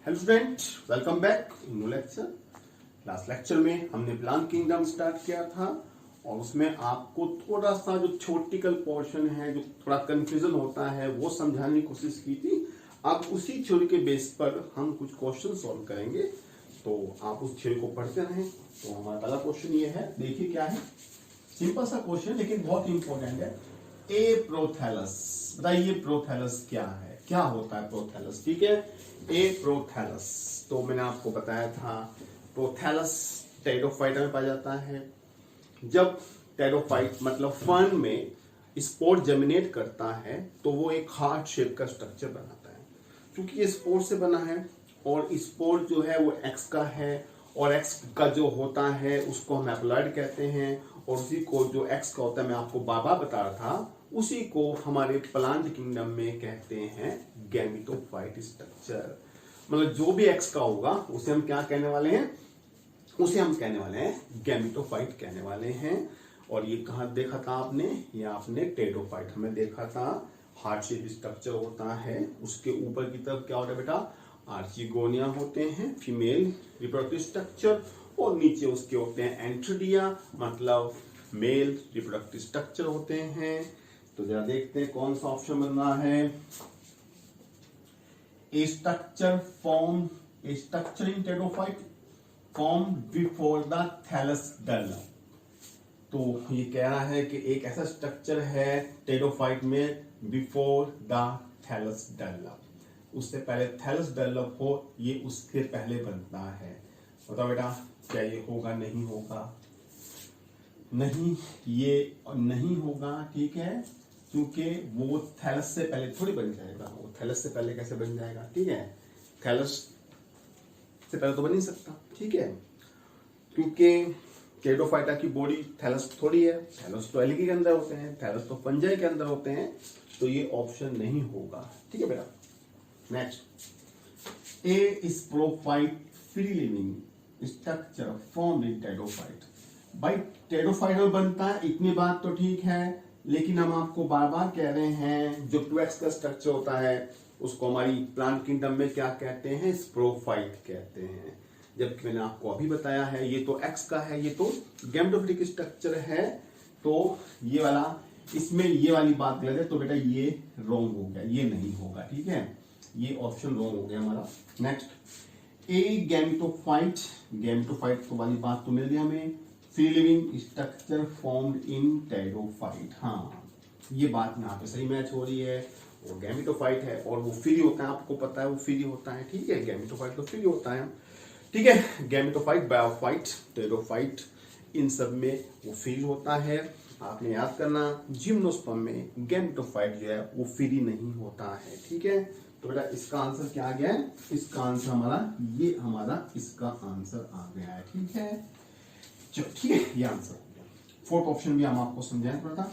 Hello student, welcome back in new lecture. Last lecture में हमने plant kingdom start किया था और उसमें आपको थोड़ा सा जो थ्योरेटिकल पोर्शन है, जो थोड़ा कंफ्यूजन होता है, वो समझाने की कोशिश की थी। अब उसी थ्योरी के बेस पर हम कुछ क्वेश्चन सॉल्व करेंगे, तो आप उस थ्योरी को पढ़ते रहें। तो हमारा पहला क्वेश्चन ये है, देखिए क्या है। सिंपल सा क्वेश्चन लेकिन बहुत इंपॉर्टेंट है। ए प्रोथैलस, बताइए प्रोथैलस क्या है, क्या होता है प्रोथैलस। ठीक है, ए प्रोथैलस तो मैंने आपको बताया था, प्रोथैलस टेरिडोफाइटा में पाया जाता है। जब टेरिडोफाइट मतलब फर्न में स्पोर जर्मिनेट करता है तो वो एक हार्ट शेप का स्ट्रक्चर बनाता है। क्योंकि ये स्पोर से बना है और स्पोर जो है वो एक्स का है और एक्स का जो होता है उसको हम हैप्लॉइड कहते हैं, और उसी को जो एक्स का होता है मैं आपको बाबा बता रहा था, उसी को हमारे प्लांट किंगडम में कहते हैं गैमेटोफाइट स्ट्रक्चर। मतलब जो भी एक्स का होगा उसे हम क्या कहने वाले हैं, उसे हम कहने वाले हैं गैमेटोफाइट कहने वाले हैं। और ये कहाँ देखा था आपने, ये आपने टेरिडोफाइट हमें देखा था। हार्ट शेप स्ट्रक्चर होता है, उसके ऊपर की तरफ क्या होता है बेटा, आर्चिगोनिया होते हैं, फीमेल रिप्रोडक्टिव स्ट्रक्चर, और नीचे उसके होते हैं एंट्रोडिया मतलब मेल रिप्रोडक्टिव स्ट्रक्चर होते हैं। तो जरा देखते हैं कौन सा ऑप्शन बन रहा है। A structure form, a structure in pteridophyte form before the thallus develop. तो ये कह रहा है कि एक ऐसा स्ट्रक्चर है टेरिडोफाइट में बिफोर द थैलस डेवलप, उससे पहले थैलस डेवलप हो, ये उसके पहले बनता है। बताओ बेटा क्या ये होगा, नहीं होगा? नहीं, ये नहीं होगा। ठीक है, क्योंकि वो थैलस से पहले थोड़ी बन जाएगा। वो थैलस से पहले कैसे बन जाएगा? ठीक है, थैलस से पहले तो बन नहीं सकता। ठीक है, क्योंकि टेरिडोफाइटा की बॉडी थैलस थोड़ी है, थैलस तो एल्गी के अंदर होते हैं, थैलस तो फंजाई के अंदर होते हैं, तो ये ऑप्शन नहीं होगा। ठीक है बेटा, next. A sporophyte free living structure form in pteridophyte. भाई टेरिडोफाइट में बनता है, इतनी बात तो ठीक है, लेकिन हम आपको बार बार कह रहे हैं जो 2x का स्ट्रक्चर होता है उसको हमारी प्लांट किंगडम में क्या कहते हैं, स्प्रोफाइट कहते हैं। जबकि मैंने आपको अभी बताया है ये तो x का है, ये तो गैमेटोफिटिक स्ट्रक्चर है, तो ये वाला, इसमें ये वाली बात गलत है, तो बेटा ये रॉन्ग हो गया, ये नहीं होगा। ठीक है, ये ऑप्शन रॉन्ग हो गया हमारा। नेक्स्ट, ए गैमेटोफाइट, गैमेटोफाइट तो वाली बात तो मिल गई हमें, free living structure formed in pteridophyte. हाँ, ये बात यहाँ पे सही मैच हो रही है, वो गैमेटोफाइट है और वो फ्री होता है, आपको पता है वो फ्री होता है। ठीक है, गैमेटोफाइट तो फ्री होता है। ठीक है, गैमेटोफाइट, बायोफाइट, टेरिडोफाइट, इन सब में वो फ्री होता है। आपने याद करना, जिम्नोस्पर्म में गैमेटोफाइट जो है वो फ्री नहीं होता है। ठीक है, तो बेटा इसका आंसर क्या आ गया है, इसका आंसर हमारा, ये हमारा इसका आंसर आ गया है। ठीक है, चलो ठीक है, ये आंसर हो गया। फोर्थ ऑप्शन भी हम आपको समझाएं थोड़ा सा।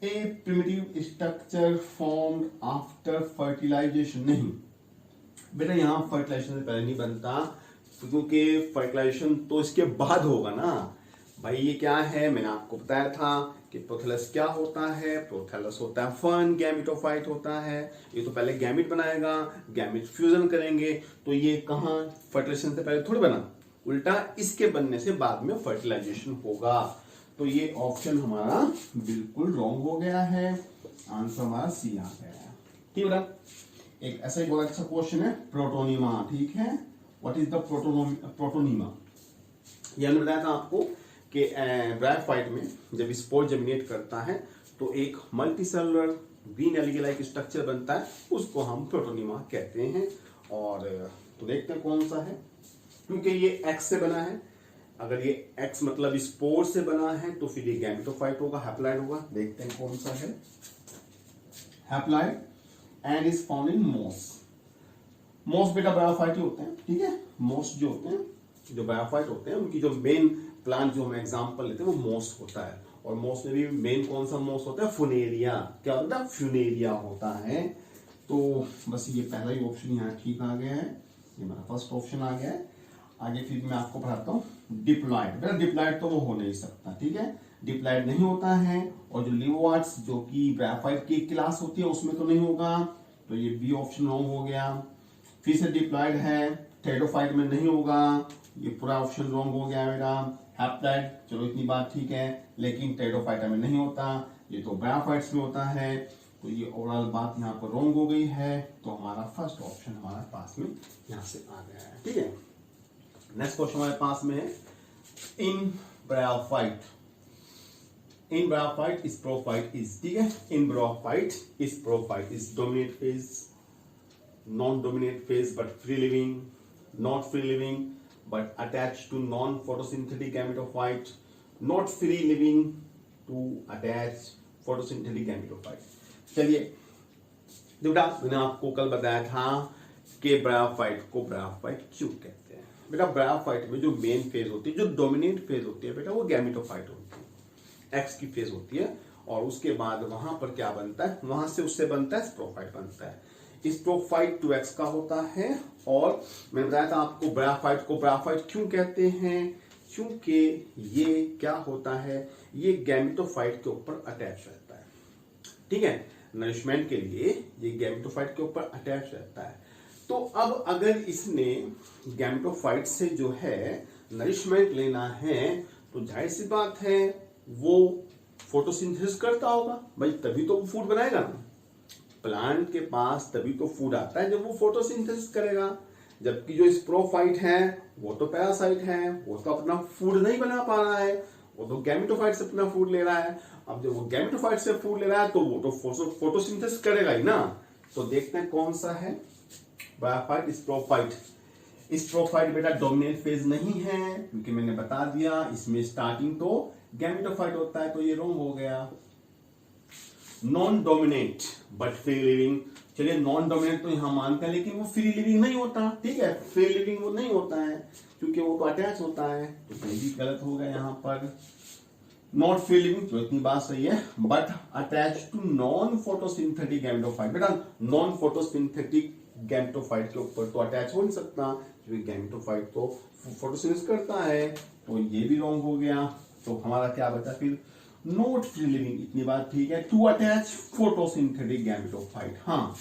A primitive structure formed after fertilisation. नहीं बेटा, यहाँ फर्टिलाइजेशन से पहले नहीं बनता, क्योंकि फर्टिलाइजेशन तो इसके बाद होगा ना। भाई ये क्या है, मैंने आपको बताया था कि प्रोथैलस क्या होता है, प्रोथैलस होता है फर्न, गैमेटोफाइट होता है। ये तो पहले गैमेट बनाएगा, गैमेट फ्यूजन करेंगे, तो ये कहाँ फर्टिलाइजेशन से पहले थोड़ी बना, उल्टा इसके बनने से बाद में फर्टिलाइजेशन होगा। तो ये ऑप्शन हमारा बिल्कुल रॉन्ग हो गया है, आंसर हमारा सी आ गया है। ठीक है, एक ऐसा ही बहुत अच्छा क्वेश्चन है, प्रोटोनिमा। ठीक है, व्हाट इज द प्रोटोनिमा। ये हमने बताया था आपको कि ब्रायोफाइट में जब स्पोर जर्मिनेट करता है तो एक multicellular green algae like structure बनता है, उसको हम प्रोटोनिमा कहते हैं। और तो देखते हैं कौन सा है, क्योंकि ये एक्स से बना है, अगर ये एक्स मतलब स्पोर से बना है तो फिर ये गैमेटोफाइट होगा, हैप्लॉइड होगा। देखते हैं कौन सा है, haploid and is found in moss. Moss बेटा बायोफाइट ही होते हैं। ठीक है, मॉस जो होते हैं, जो बायोफाइट होते हैं, उनकी जो मेन प्लांट जो हम एग्जांपल लेते हैं वो मॉस होता है। और मॉस में भी मेन कौन सा मॉस होता है, फुनेरिया। क्या होता है, फ्यूनेरिया होता है। तो बस ये पहला ही ऑप्शन यहाँ ठीक आ गया है, ये हमारा फर्स्ट ऑप्शन आ गया है। आगे फिर मैं आपको पढ़ाता हूँ डिप्लॉइड। बेटा डिप्लॉइड तो वो हो नहीं सकता। ठीक है, डिप्लॉइड नहीं होता है। और जो लिवोवार्ट्स जो कि ब्रायोफाइट की क्लास होती है उसमें तो नहीं होगा, तो ये बी ऑप्शन रॉन्ग हो गया। फिर से डिप्लॉयड है, टेरिडोफाइट में नहीं होगा, ये पूरा ऑप्शन रॉन्ग हो गया मेरा। हैप्लॉइड, चलो इतनी बात ठीक है, लेकिन टेरिडोफाइटा में नहीं होता, ये तो ब्रायोफाइट्स में होता है, तो ये ओवरऑल बात यहाँ पर रॉन्ग हो गई है। तो हमारा फर्स्ट ऑप्शन हमारे पास में यहाँ से आ गया है, ठीक है। नेक्स्ट क्वेश्चन हमारे पास में है, in bryophyte, in bryophyte sporophyte is, ठीक है, in bryophyte sporophyte is dominate phase, non dominate phase but free living, not free living but attached to non-photosynthetic gametophyte, not free living to attach photosynthetic gametophyte। चलिए बेटा, मैंने आपको कल बताया था कि ब्रायोफाइट को ब्रायोफाइट क्यों कहते हैं। बेटा ब्रायोफाइट में जो मेन फेज होती है, जो डोमिनेट फेज होती है बेटा, वो गैमेटोफाइट होती है, एक्स की फेज होती है, और उसके बाद वहां पर क्या बनता है, वहां से उससे बनता है स्प्रोफाइट बनता है। स्प्रोफाइट 2x का होता है, और मैंने बताया था आपको ब्रायोफाइट को ब्रायोफाइट क्यों कहते हैं, क्योंकि ये क्या होता है, ये गैमेटोफाइट के ऊपर अटैच रहता है, ठीक है, नरिशमेंट के लिए ये गैमेटोफाइट के ऊपर अटैच रहता है। तो अब अगर इसने गैमेटोफाइट से जो है नरिशमेंट लेना है, तो जाहिर सी बात है वो फोटोसिंथेसिस करता होगा भाई, तभी तो वो फूड बनाएगा ना। प्लांट के पास तभी तो फूड आता है जब वो फोटोसिंथेसिस करेगा, जबकि जो स्प्रोफाइट है वो तो पैरासाइट है, वो तो अपना फूड नहीं बना पा रहा है, वो तो गैमेटोफाइट से अपना फूड ले रहा है। अब जब वो गैमेटोफाइट से फूड ले रहा है तो वो तो फोटोसिंथेसिस करेगा ही ना। तो देखते हैं कौन सा है, ब्रायोफाइट, स्प्रोफाइट। स्प्रोफाइट बेटा डोमिनेट फेज नहीं है, क्योंकि मैंने बता दिया इसमें स्टार्टिंग तो गैमेटोफाइट होता है, तो ये रॉन्ग हो गया। Non dominate but free living, चलिए नॉन डोमिनेट तो यहां मानते हैं, लेकिन वो फ्री लिविंग नहीं होता, ठीक है, फ्री लिविंग वो नहीं होता है, क्योंकि वो तो अटैच होता है, तो ये भी गलत हो गया यहाँ पर। नॉट फ्री लिविंग, तो इतनी बात सही है, but attach to non photosynthetic gametophyte. बेटा नॉन फोटोसिंथेटिक गैमेटोफाइट के ऊपर तो अटैच हो नहीं सकता, क्योंकि गैमेटोफाइट तो फोटोसिंथेसिस करता है, तो ये भी रॉन्ग हो गया। तो हमारा क्या बचा फिर, नॉट फ्री लिविंग, इतनी बात ठीक है, टू अटैच फोटोसिंथेटिक गैमेटोफाइट। हाँ,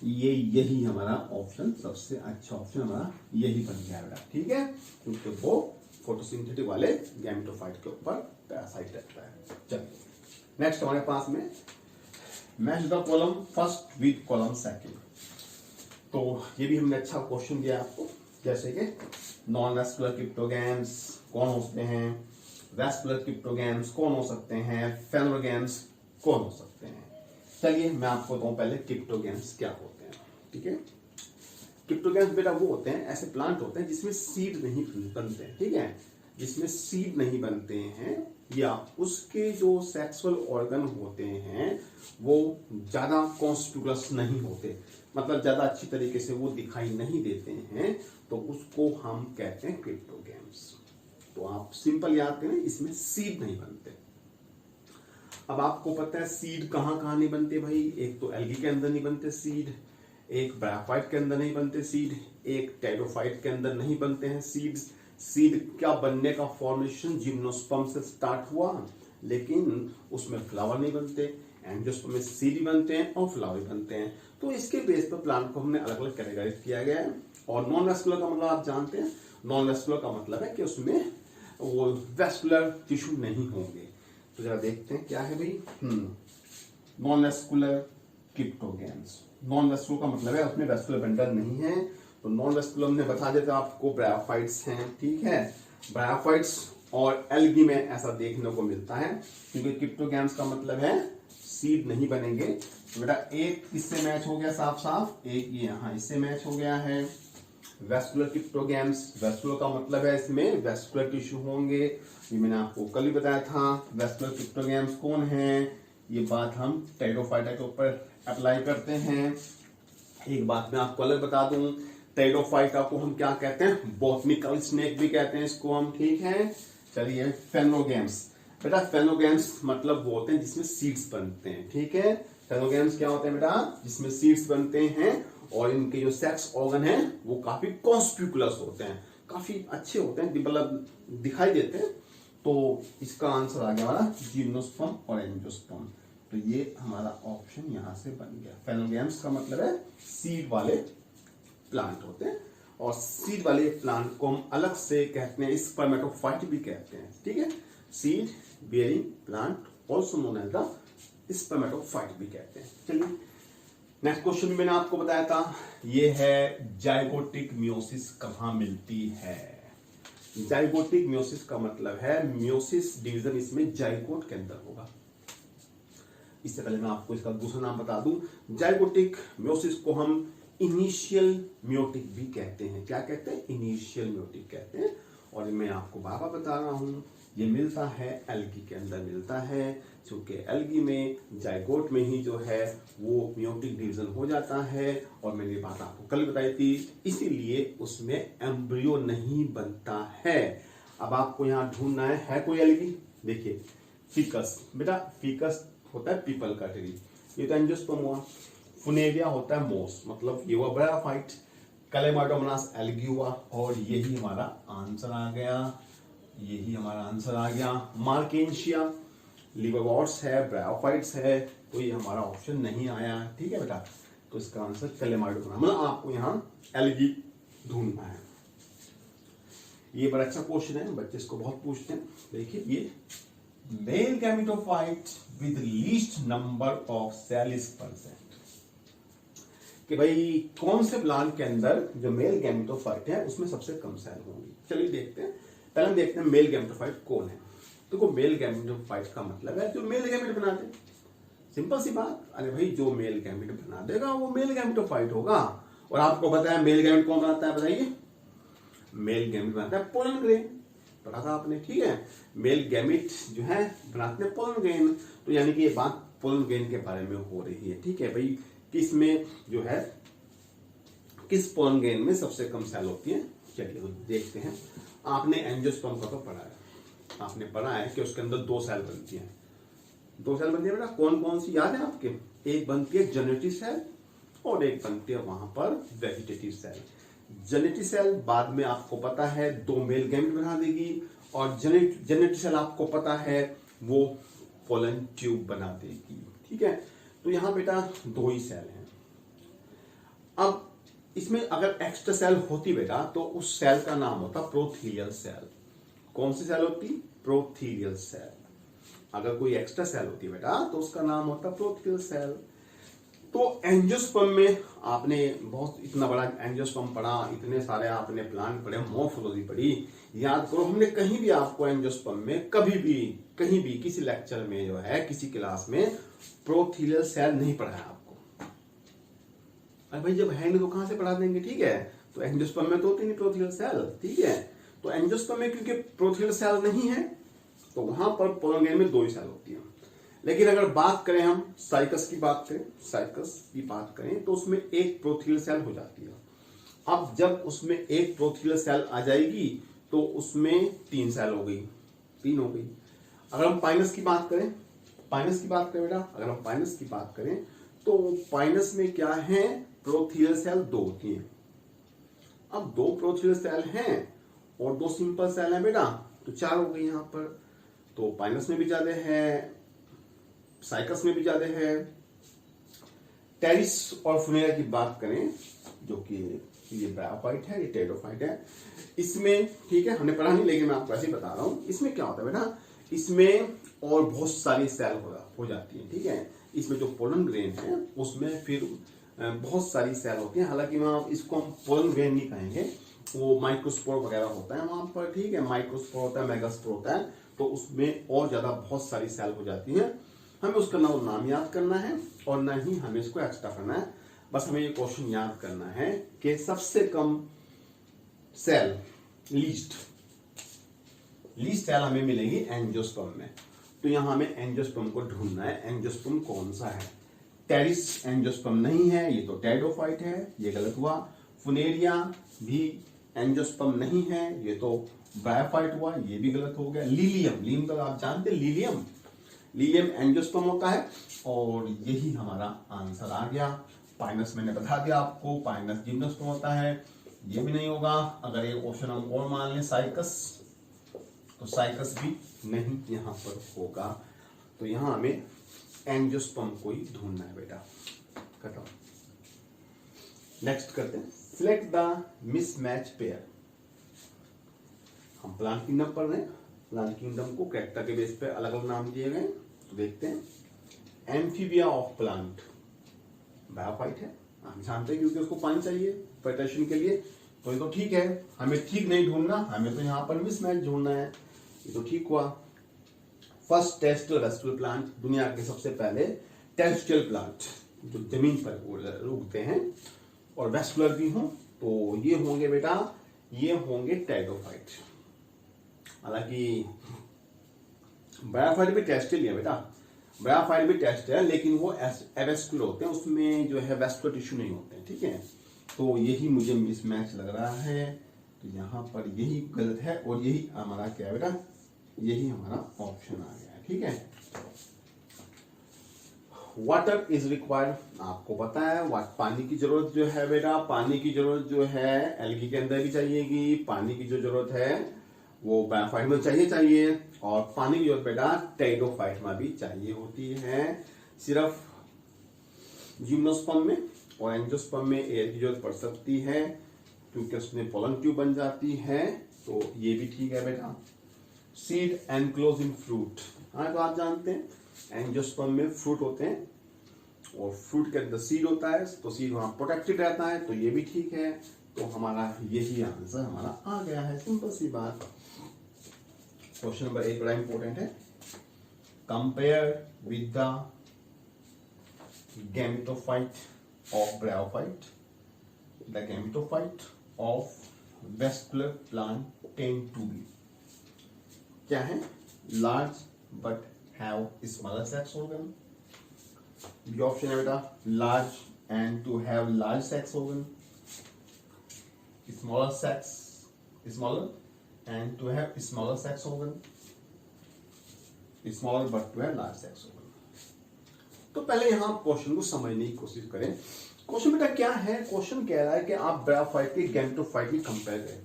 ये यही हमारा ऑप्शन, सबसे अच्छा ऑप्शन हमारा यही बन गया बेटा, ठीक है, क्योंकि वो फोटोसिंथेटिक वाले गैमेटोफाइट के ऊपर पैरासाइट रहता है। चलिए नेक्स्ट हमारे पास में, match the column first with column second. तो ये भी हमने अच्छा क्वेश्चन दिया आपको, जैसे कि नॉन वेस्कुलर क्रिप्टोगैम्स कौन होते हैं, वेस्कुलर क्रिप्टोगैम्स कौन हो सकते हैं, फेनोगैम्स कौन हो सकते हैं। चलिए मैं आपको बताऊं पहले क्रिप्टोगैम्स क्या होते हैं, ठीक है। क्रिप्टोगैम्स बेटा वो होते हैं, ऐसे प्लांट होते हैं जिसमें सीड नहीं बनते हैं, ठीक है, जिसमें सीड नहीं बनते हैं, या उसके जो सेक्सुअल ऑर्गन होते हैं वो ज्यादा कॉन्स्पिकुलस नहीं होते, मतलब ज्यादा अच्छी तरीके से वो दिखाई नहीं देते हैं, तो उसको हम कहते हैं क्रिप्टोगैम्स। तो आप सिंपल याद करें, इसमें सीड नहीं बनते। अब आपको पता है सीड कहां कहां नहीं बनते भाई, एक तो एल्गी के अंदर नहीं बनते सीड, एक ब्रायोफाइट के अंदर नहीं बनते सीड, एक टेरिडोफाइट के अंदर नहीं बनते हैं सीड्स। सीड क्या बनने का फॉर्मेशन जिम्नोस्पर्म से स्टार्ट हुआ, लेकिन उसमें फ्लावर नहीं बनते, एंजियोस्पर्म में सीड बनते हैं और फ्लावर बनते हैं। तो इसके बेस पर प्लांट को हमने अलग अलग कैटेगराइज किया गया है। और नॉन वेस्कुलर का मतलब आप जानते हैं, नॉन वेस्कुलर का मतलब है कि उसमें वो वेस्कुलर टिश्यू नहीं होंगे। तो जरा देखते हैं क्या है भाई, non vascular cryptogams. Non vascular का मतलब है उसमें वेस्कुलर बंडल नहीं है, तो नॉन वेस्कुलर ने बता देता आपको ब्रायोफाइट्स हैं, ठीक है। ब्रायोफाइट्स और एल्गी में ऐसा देखने को मिलता है, क्योंकि क्रिप्टोगैम्स का मतलब है सीड नहीं बनेंगे। तो बेटा एक इससे मैच हो गया साफ साफ, एक ये यहाँ इससे मैच हो गया है। वेस्कुलर क्रिप्टोगैम्स, वेस्कुलर का मतलब है इसमें वेस्कुलर टिश्यू होंगे, ये मैंने आपको कल ही बताया था। वेस्कुलर क्रिप्टोगैम्स कौन है, ये बात हम टेरिडोफाइटा के ऊपर अप्लाई करते हैं। एक बात मैं आपको अलग बता दूं, टेरिडोफाइटा को हम क्या कहते हैं, बॉटनिकल स्नेक भी कहते हैं इसको हम, ठीक है। चलिए फेनोगैम्स, बेटा फेनोगैम्स मतलब वो होते हैं जिसमें सीड्स बनते हैं, ठीक है। फेनोगैम्स क्या होते हैं बेटा, जिसमें सीड्स बनते हैं और इनके जो सेक्स ऑर्गन है वो काफी कॉन्स्पिकुलस होते हैं, काफी अच्छे होते हैं, मतलब दिखाई देते हैं। तो इसका आंसर आ गया हमारा जिम्नोस्पर्म और एंजियोस्पर्म। तो ये हमारा ऑप्शन यहां से बन गया। फेनोगैम्स का मतलब है सीड वाले प्लांट होते हैं, और सीड वाले प्लांट को हम अलग से कहते हैं स्पर्मेटोफाइट भी कहते हैं, ठीक है। Seed bearing plant also known as the spermatophyte भी कहते हैं। चलिए नेक्स्ट क्वेश्चन मैंने आपको बताया था, ये है जाइगोटिक मियोसिस कहां मिलती है। जाइगोटिक मियोसिस का मतलब है मियोसिस डिवीजन इसमें जाइगोट के अंदर होगा। इससे पहले मैं आपको इसका दूसरा नाम बता दूं, जाइगोटिक मियोसिस को हम इनिशियल मियोटिक भी कहते हैं। क्या कहते हैं? इनिशियल मियोटिक कहते हैं। और मैं आपको बार बार बता रहा हूं, ये मिलता है एल्गी के अंदर मिलता है, क्योंकि एल्गी में जाइगोट में ही जो है वो मियोटिक डिवीजन हो जाता है। और मैंने ये बात आपको कल बताई थी, इसीलिए उसमें एम्ब्रियो नहीं बनता है। अब आपको यहां ढूंढना है कोई एल्गी। देखिए फिकस, बेटा फिकस होता है पीपल का ट्री, ये तो एंजियोस्पर्म हुआ। फुनेरिया होता है मोस, मतलब ये हुआ ब्रायोफाइट। कैलेमाइडोमोनास एल्गी हुआ, और यही हमारा आंसर आ गया, यही हमारा आंसर आ गया। मार्केंशिया लिवरवॉर्ट्स है, ब्रायोफाइट्स है, तो ये हमारा ऑप्शन नहीं आया, ठीक है बेटा। तो इसका आंसर कैलेमाइडोमोनास, मतलब आपको यहाँ एल्गी ढूंढना है। ये बड़ा अच्छा क्वेश्चन है, बच्चे इसको बहुत पूछते हैं। देखिए ये male gametophyte with least number of cell is present, कि भाई कौन से प्लांट के अंदर जो मेल गैमेटोफाइट है उसमें सबसे कम सेल होंगी। चलिए देखते हैं, पहले हम देखते हैं मेल गैमेटोफाइट कौन है। तो मेल गैमेटोफाइट का मतलब है जो मेल गैमेट बना दे, सिंपल सी बात। अरे भाई जो मेल गैमेट बना देगा वो मेल गैमेटोफाइट होगा। और आपको पता है मेल गैमेट कौन बनाता है, बताइए। मेल गैमेट बनाता है पोलन ग्रेन, पढ़ा था आपने, ठीक है। मेल गैमेट जो है बनाते हैं पोलन ग्रेन, तो यानी कि ये बात पोलन ग्रेन के बारे में हो रही है, ठीक है भाई। किसमें जो है किस पोलन ग्रेन में सबसे कम सेल होती है, चलिए तो देखते हैं। आपने एंजियोस्पर्म का तो पढ़ा है, आपने पढ़ा है कि उसके अंदर 2 सेल बनती है। 2 सेल बनती है बेटा, कौन कौन सी याद है आपके? एक बनती है जेनेटिक सेल और एक बनती है वहां पर वेजिटेटिव सेल। जेनेटिक सेल बाद में आपको पता है 2 मेल गैमेट बना देगी, और जेनेटिक सेल आपको पता है वो पोलन ट्यूब बना देगी, ठीक है। तो यहां बेटा 2 ही सेल हैं। अब इसमें अगर एक्स्ट्रा सेल होती बेटा तो उस सेल का नाम होता प्रोथीलियल सेल। कौन सी सेल होती? प्रोथीलियल सेल। अगर कोई एक्स्ट्रा सेल होती बेटा तो उसका नाम होता प्रोथीलियल सेल। तो एंजियोस्पर्म में आपने बहुत इतना बड़ा एंजियोस्पर्म पढ़ा, इतने सारे आपने प्लांट पढ़े, मॉर्फोलॉजी पढ़ी। याद करो, हमने कहीं भी आपको एंजियोस्पर्म में कभी भी कहीं भी किसी लेक्चर में जो है किसी क्लास में प्रोथीलियल सेल नहीं पढ़ाया आपको। अरे भाई जब है नहीं तो कहां से पढ़ा देंगे, ठीक है। तो एंजियोस्पर्म में तो होती नहीं प्रोथीलियल सेल, ठीक है। तो एंजियोस्पर्म में क्योंकि प्रोथीलियल सेल नहीं है तो वहां पर पोलन ग्रेन में 2 ही सेल होती है। लेकिन अगर बात करें हम साइकस की बात करें तो उसमें एक प्रोथीलियल सेल हो जाती है। अब जब उसमें एक प्रोथीलियल सेल आ जाएगी तो उसमें 3 सेल हो गई, 3 हो गई। अगर हम पाइनस की बात करें बेटा, अगर हम पाइनस की बात करें तो पाइनस में क्या है, प्रोथीलियल सेल 2 होती हैं। अब 2 प्रोथीलियल सेल हैं और 2 सिंपल सेल हैं बेटा, तो 4 हो गई यहां पर। तो पाइनस में भी ज्यादा है, साइकस में भी ज्यादा है। टेरिस और फुनेरिया की बात करें जो कि ये ब्रायोफाइट है, ये टेरिडोफाइट है, इसमें ठीक है हमने पढ़ा नहीं लेकिन मैं आपको ऐसे ही बता रहा हूं। इसमें क्या होता है बेटा, इसमें और बहुत सारी सेल हो जाती है, ठीक है। इसमें जो पोलन ग्रेन है उसमें फिर बहुत सारी सेल होती है। हालांकि वहां इसको हम पोलन ग्रेन नहीं कहेंगे, वो माइक्रोस्पोर वगैरह होता है वहां पर, ठीक है। माइक्रोस्पोर होता है, मेगास्पोर होता है, तो उसमें और ज्यादा बहुत सारी सेल हो जाती है। हमें उसका नाम याद करना है और ना ही हमें इसको एक्स्ट्रा करना है। बस हमें ये क्वेश्चन याद करना है कि सबसे कम सेल लीस्ट सेल हमें मिलेगी एंजियोस्पर्म में। तो यहां हमें एंजियोस्पर्म को ढूंढना है, एंजियोस्पर्म कौन सा है। टेरिस एंजियोस्पर्म नहीं है, ये तो टेरिडोफाइट है, ये गलत हुआ। फुनेरिया भी एंजियोस्पर्म नहीं है, ये तो ब्रायोफाइट हुआ, ये भी गलत हो गया। लीलियम तो आप जानते हैं, लीलियम एंजियोस्पर्म होता है और यही हमारा आंसर आ गया। पाइनस मैंने बता दिया आपको, पाइनस जिम्नोस्पर्म होता है, ये भी नहीं होगा। अगर एक ऑप्शन हम और मान लें साइकस, तो साइकस भी नहीं यहां पर होगा। तो यहां हमें एंजियोस्पर्म को ही ढूंढना है बेटा। खत्म। नेक्स्ट करते हैं सिलेक्ट द मिसमैच पेयर। हम प्लांट किंगडम पढ़ रहे हैं, प्लांट किंगडम को कैरेक्टर के बेस पे अलग अलग नाम दिए गए। तो देखते हैं। एम्फीबिया ऑफ प्लांट ब्रायोफाइट है, हम जानते हैं क्योंकि उसको पानी चाहिए फर्टिलाइजेशन के लिए, तो ये तो ठीक है। हमें ठीक नहीं ढूंढना, हमें तो यहाँ पर मिसमैच ढूंढना है, ये तो ठीक हुआ। फर्स्ट टेरेस्ट्रियल वेस्टिबुलर प्लांट, दुनिया के सबसे पहले टेरेस्ट्रियल प्लांट जो जमीन पर उगते हैं और वेस्कुलर भी हों, तो ये होंगे बेटा, ये होंगे टेरिडोफाइट। हालांकि ब्रायोफाइट भी टेरेस्ट्रियल है बेटा, ब्रायोफाइट भी टेरेस्ट्रियल है, लेकिन वो एवेस्कुलर होते हैं, उसमें जो है वेस्कुलर टिश्यू नहीं होते हैं, ठीक है। तो यही मुझे मिसमैच लग रहा है, तो यहाँ पर यही गलत है और यही हमारा क्या है बेटा, यही हमारा ऑप्शन आ गया है, ठीक है। वाटर इज रिक्वायर्ड, आपको पता है पानी की जरूरत जो है बेटा, पानी की जरूरत जो है एल्गी के अंदर भी चाहिएगी, पानी की जो जरूरत है वो ब्रायोफाइट में चाहिए, और पानी की जरूरत बेटा टेरिडोफाइट में भी चाहिए होती है। सिर्फ जिम्नोस्पर्म में और एंजियोस्पर्म में एयर की जरूरत पड़ सकती है क्योंकि उसमें पोलन ट्यूब बन जाती है, तो ये भी ठीक है बेटा। सीड एनक्लोज इन फ्रूट, हाँ तो आप जानते हैं एंजियोस्पर्म में फ्रूट होते हैं और फ्रूट के अंदर सीड होता है, तो सीड वहां प्रोटेक्टेड रहता है, तो ये भी ठीक है। तो हमारा यही आंसर हमारा आ गया है, सिंपल सी बात। क्वेश्चन नंबर 8 बड़ा इंपॉर्टेंट है। Compare with the gametophyte of bryophyte, the gametophyte of vascular plant tend to be, क्या है, large but have smaller sex organ। ये ऑप्शन है बेटा, large and to have large sex organ, smaller and to have smaller sex organ, smaller but to have large sex organ। तो पहले यहां question को समझने की कोशिश करें। क्वेश्चन बेटा क्या है, क्वेश्चन कह रहा है कि आप ब्रायोफाइट के गैमेटोफाइट की कंपेयर करें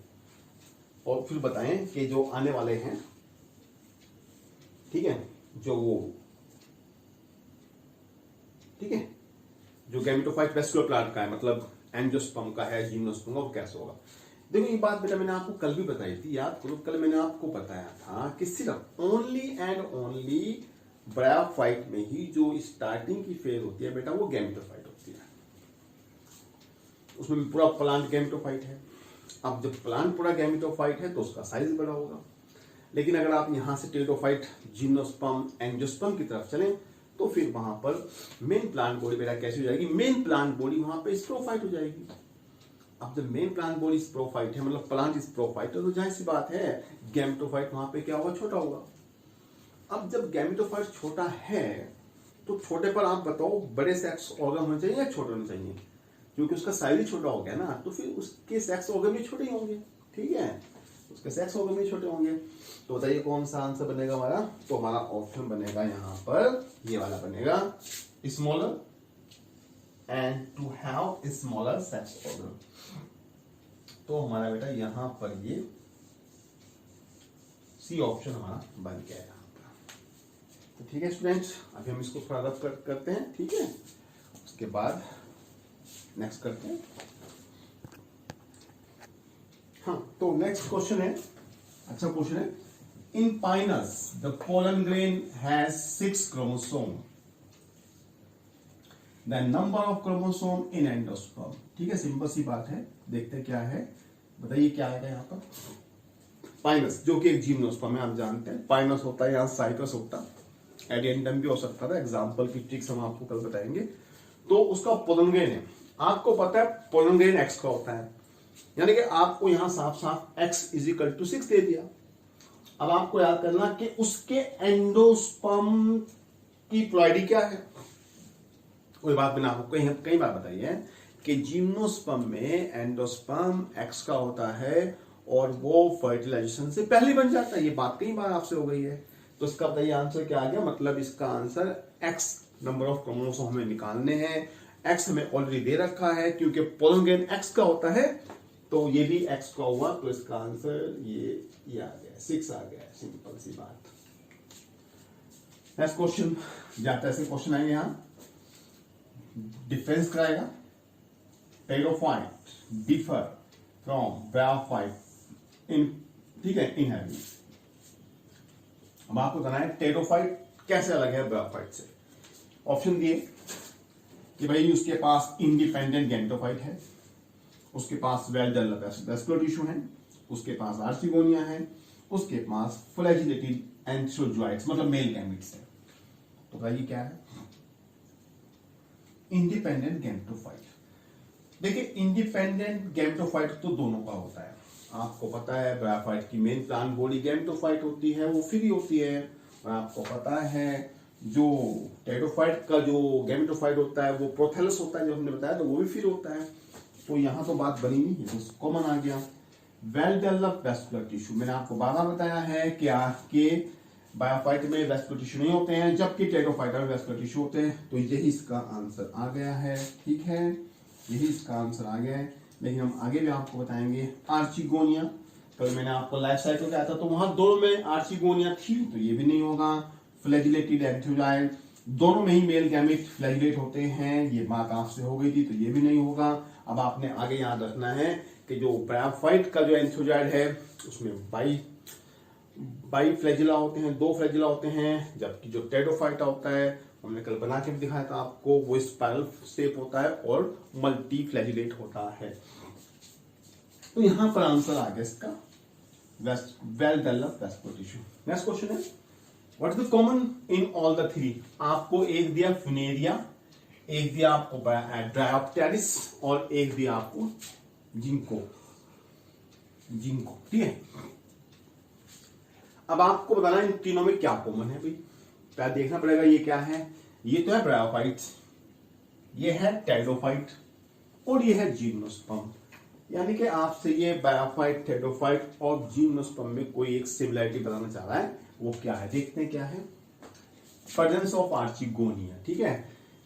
और फिर बताएं कि जो आने वाले हैं, ठीक है, जो ठीक है, जो गैमेटोफाइट वेस्कुलर प्लांट का है, मतलब एंजियोस्पर्म का है, जिम्नोस्पर्म का, वो कैसे होगा। देखो ये बात बेटा मैंने आपको कल भी बताई थी, याद करो, कल मैंने आपको बताया था कि सिर्फ ओनली एंड ओनली ब्रायोफाइट में ही जो स्टार्टिंग की फेज होती है बेटा वो गैमेटोफाइट होती है, उसमें पूरा प्लांट गैमेटोफाइट है। अब जब प्लांट पूरा गैमेटोफाइट है तो उसका साइज बड़ा होगा, लेकिन अगर आप यहां से टेरिडोफाइट, जिम्नोस्पर्म, एंजियोस्पर्म की तरफ चलें तो फिर वहां पर मेन प्लांट बॉडी बेटा कैसी हो जाएगी, मेन प्लांट बॉडी वहां पे स्प्रोफाइट हो जाएगी। अब जब मेन प्लांट बॉडी स्प्रोफाइट है, मतलब प्लांट स्प्रोफाइट है, तो जाहिर सी बात है गैमेटोफाइट वहां पे क्या होगा, छोटा होगा। अब जब गैमेटोफाइट छोटा है तो छोटे पर आप बताओ बड़े सेक्स ऑर्गन होने चाहिए या छोटे होने चाहिए, क्योंकि उसका साइज ही छोटा हो गया ना, तो फिर उसके सेक्स ऑर्गन भी छोटे ही होंगे, ठीक है, उसके सेक्स ऑर्गन भी छोटे होंगे। तो बताइए कौन सा आंसर बनेगा हमारा, तो हमारा ऑप्शन बनेगा यहाँ पर ये वाला बनेगा, smaller and to have smaller sex organ. तो हमारा बेटा यहाँ पर ये सी ऑप्शन हमारा बन गया यहाँ पर। तो ठीक है स्टूडेंट्स, अभी हम इसको थोड़ा रफ करते हैं, ठीक है, उसके बाद नेक्स्ट करते हैं। हाँ, तो नेक्स्ट क्वेश्चन है, अच्छा क्वेश्चन है। In Pinus the pollen grain has 6 chromosome, the number of chromosome in endosperm. ठीक है, सिंपल सी बात है, देखते हैं क्या है, बताइए क्या आएगा यहाँ पर। पाइनस जो कि एक जिम्नोस्पर्म है, आप जानते हैं पाइनस होता है, यहाँ साइटस होता है, एडिएंडम भी हो सकता था, एग्जाम्पल की ट्रिक्स हम आपको कल बताएंगे। तो उसका पोलन ग्रेन है, आपको पता है पोलन ग्रेन एक्स का होता है, यानी कि आपको यहां साफ साफ x = 6 दे दिया। अब आपको याद करना कि उसके एंडोस्पर्म की प्लॉइडी क्या है। कोई बात मैंने आपको कई बार बताई है कि जिम्नोस्पर्म में एंडोस्पर्म x का होता है और वो फर्टिलाइजेशन से पहले बन जाता है, ये बात कई बार आपसे हो गई है। तो इसका बताइए आंसर क्या आ गया, मतलब इसका answer x number of chromosome हमें निकालने हैं, x हमें ऑलरेडी दे रखा है क्योंकि पोलन ग्रेन x का होता है, तो ये भी x का हुआ, तो इसका आंसर ये आ गया, 6 आ गया, सिंपल सी बात। नेक्स्ट क्वेश्चन जाता है, ऐसे क्वेश्चन आएंगे, यहां डिफरेंस कराएगा, टेरोफाइट डिफर फ्रॉम ब्रायोफाइट इन, ठीक है, इन हैविंग। अब आपको बताना है टेरोफाइट कैसे अलग है ब्रायोफाइट से। ऑप्शन दिए कि भाई उसके पास इंडिपेंडेंट गैमेटोफाइट है, उसके पास वेल डेवलप्ड वेस्कुलर टिश्यू है, उसके पास आर्चिगोनिया है, उसके पास फ्लैजिलेटेड एंथ्रोजोइड्स मतलब मेल गैमेट्स है। तो भाई क्या है? Independent gametophyte. देखिए इंडिपेंडेंट गैमेटोफाइट तो दोनों का होता है। आपको पता है ब्रायोफाइट की मेन प्लांट बॉडी गैमेटोफाइट होती है, वो फ्री होती है। और आपको पता है जो टेरोफाइट का जो गैमेटोफाइट होता है वो प्रोथेलस होता है, जो हमने बताया, तो वो भी फ्री होता है। तो यहां तो बात बनी नहीं है, तो कॉमन आ गया। वेल डेवलप्ड वेस्कुलर टिश्यू, मैंने आपको बारह बताया है कि आपके ब्रायोफाइट में वेस्कुलर टिश्यू नहीं होते हैं, जबकि टेरोफाइट में वेस्कुलर टिश्यू होते हैं। तो यही इसका आंसर आ गया है, ठीक है, यही इसका आंसर आ गया है। लेकिन हम आगे भी आपको बताएंगे आर्चिगोनिया। कल मैंने आपको लाइफ साइकिल बताया था, तो वहां दोनों में आर्चिगोनिया थी, तो ये भी नहीं होगा। फ्लैजिलेटेड एंथ्रोजॉइड, दोनों में ही मेल गैमेट फ्लैजिलेट होते हैं, ये बात आपसे हो गई थी, तो ये भी नहीं होगा। अब आपने आगे याद रखना है कि जो ब्रायोफाइट का जो एंथ्रोजॉइड है उसमें बाई फ्लैजिला होते हैं, दो फ्लैजिला होते हैं, जबकि जो टेरोफाइट होता है, हमने कल बना के भी दिखाया था आपको, वो स्पाइरल शेप होता है और मल्टी फ्लैजिलेट होता है। तो यहां पर आंसर आ गया इसका well developed vascular tissue. Next question है what is the common in all the three. आपको एक दिया फुनेरिया, एक दिया आपको ड्रायोप्टेरिस और एक दिया आपको जिंको, ठीक है। अब आपको बताना इन तीनों में क्या कॉमन है भाई, पहले देखना पड़ेगा ये क्या है। ये तो है ब्रायोफाइट, ये है टेरोफाइट और ये है जिम्नोस्पर्म। यानी कि आपसे ये ब्रायोफाइट, टेरोफाइट और जिम्नोस्पर्म में कोई एक सिमिलरिटी बताना चाह रहा है, वो क्या है, देखते हैं क्या है। प्रेजेंस ऑफ आर्चिगोनिया, ठीक है।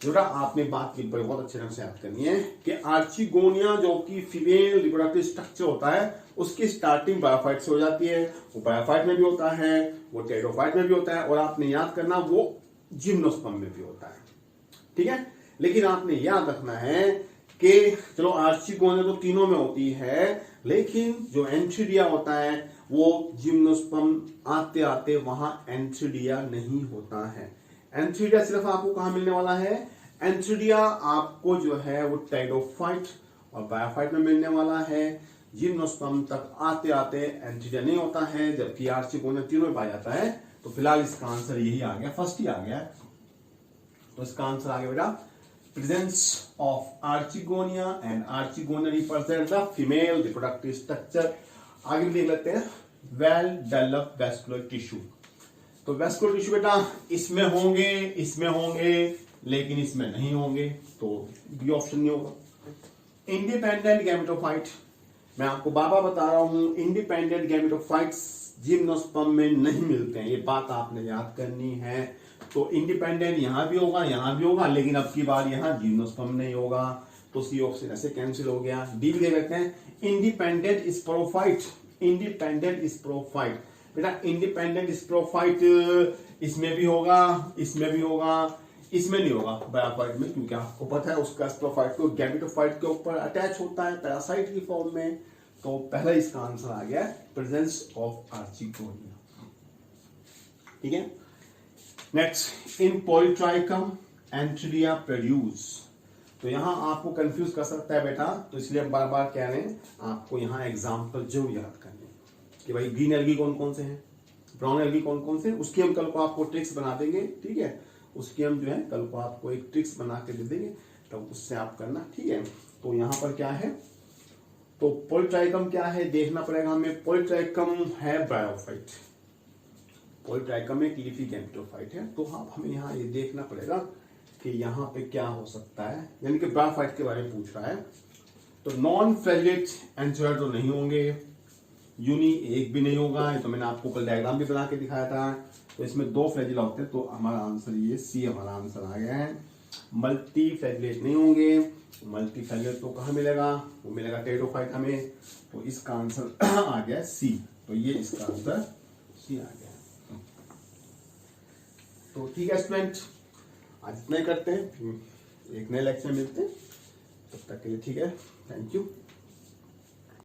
बेटा आपने बात की बहुत अच्छे ढंग से याद करनी है कि आर्चिगोनिया जो कि फीमेल रिप्रोडक्टिव स्ट्रक्चर होता है, उसकी स्टार्टिंग ब्रायोफाइट से हो जाती है। वो ब्रायोफाइट में भी होता है, वो टेरोफाइट में भी होता है, और आपने याद करना वो जिम्नोस्पर्म में भी होता है, ठीक है। लेकिन आपने याद रखना है कि चलो आर्चिगोनिया तो तीनों में होती है, लेकिन जो एंथ्रिडिया होता है वो जिम्नोस्पर्म आते आते वहां एंथ्रिडिया नहीं होता है। एंथ्रिडिया सिर्फ आपको कहां मिलने वाला है, एंथ्रिडिया आपको जो है वो टेरोफाइट और ब्रायोफाइट में मिलने वाला है। जिम्नोस्पर्म तक आते आते एंथ्रिडिया नहीं होता है, जबकि आर्चिगोनिया तीनों में पाया जाता है। तो फिलहाल इसका आंसर यही आ गया, फर्स्ट ही आ गया। तो इसका आंसर आ गया बेटा presence of archegonia, and archegonia represent the female reproductive structure. आगे भी देख लेते हैं वेल डेवलप्ड वेस्कुलर टिश्यू। तो वेस्कुलर टिश्यू बेटा इसमें होंगे, इसमें होंगे, लेकिन इसमें नहीं होंगे, तो बी ऑप्शन नहीं होगा। इंडिपेंडेंट गैमेटोफाइट, मैं आपको बाबा बता रहा हूं, इंडिपेंडेंट गैमेटोफाइट्स जिम्नोस्पर्म में नहीं मिलते हैं, ये बात आपने याद करनी है। तो इंडिपेंडेंट यहां भी होगा, यहां भी होगा, लेकिन अब की बार यहां जिम्नोस्पर्म नहीं होगा, तो सी ऑप्शन ऐसे कैंसिल हो गया। डी भी दे देते हैं इंडिपेंडेंट स्पोरोफाइट, इंडिपेंडेंट स्पोरोफाइट। बेटा इंडिपेंडेंट स्पोरोफाइट इसमें भी होगा, इसमें भी होगा, इसमें नहीं होगा ब्रायोफाइट में, क्योंकि आपको पता है उसका स्पोरोफाइट को गैमेटोफाइट के ऊपर अटैच होता है पैरासाइट की फॉर्म में। तो पहला इसका आंसर आ गया प्रेजेंस ऑफ आर्चिगोनिया, ठीक है। Next in Polytrichum antheridia produce. तो यहां आपको कंफ्यूज कर सकता है बेटा, तो इसलिए हम बार बार कह रहे हैं आपको यहां एग्जांपल जरूर याद करने कि भाई ग्रीन एल्गी कौन कौन से हैं, ब्राउन एल्गी कौन कौन से, उसकी हम कल को आपको ट्रिक्स बना देंगे, ठीक है। उसकी हम जो है कल को आपको एक ट्रिक्स बना के दे देंगे, तब उससे आप करना, ठीक है। तो यहां पर क्या है, तो पॉलीट्राइकम क्या है देखना पड़ेगा हमें। पॉलीट्राइकम है ब्रायोफाइट, पॉलीट्राइकम एक लीफी गैमेटोफाइट है। तो हमें यहाँ ये देखना पड़ेगा कि यहाँ पे क्या हो सकता है, यानी कि ब्रायोफाइट के बारे में पूछ रहा है। तो नॉन फ्लैजिलेट एंथ्रोजॉइड तो नहीं होंगे, यूनी एक भी नहीं होगा, ये तो मैंने आपको कल डायग्राम भी बना के दिखाया था। तो इसमें दो फ्लैजिला होते हैं, तो हमारा आंसर ये सी हमारा आंसर आ गया है। मल्टी फ्लैजिलेट नहीं होंगे, मल्टी फ्लैजिलेट तो कहाँ मिलेगा, वो मिलेगा टेरोफाइट हमें। तो इसका आंसर आ गया सी, तो ये इसका आंसर सी आ गया। तो ठीक है स्टूडेंट, आज इतना ही करते हैं, एक नए लेक्चर मिलते हैं, तब तक के लिए ठीक है, थैंक यू।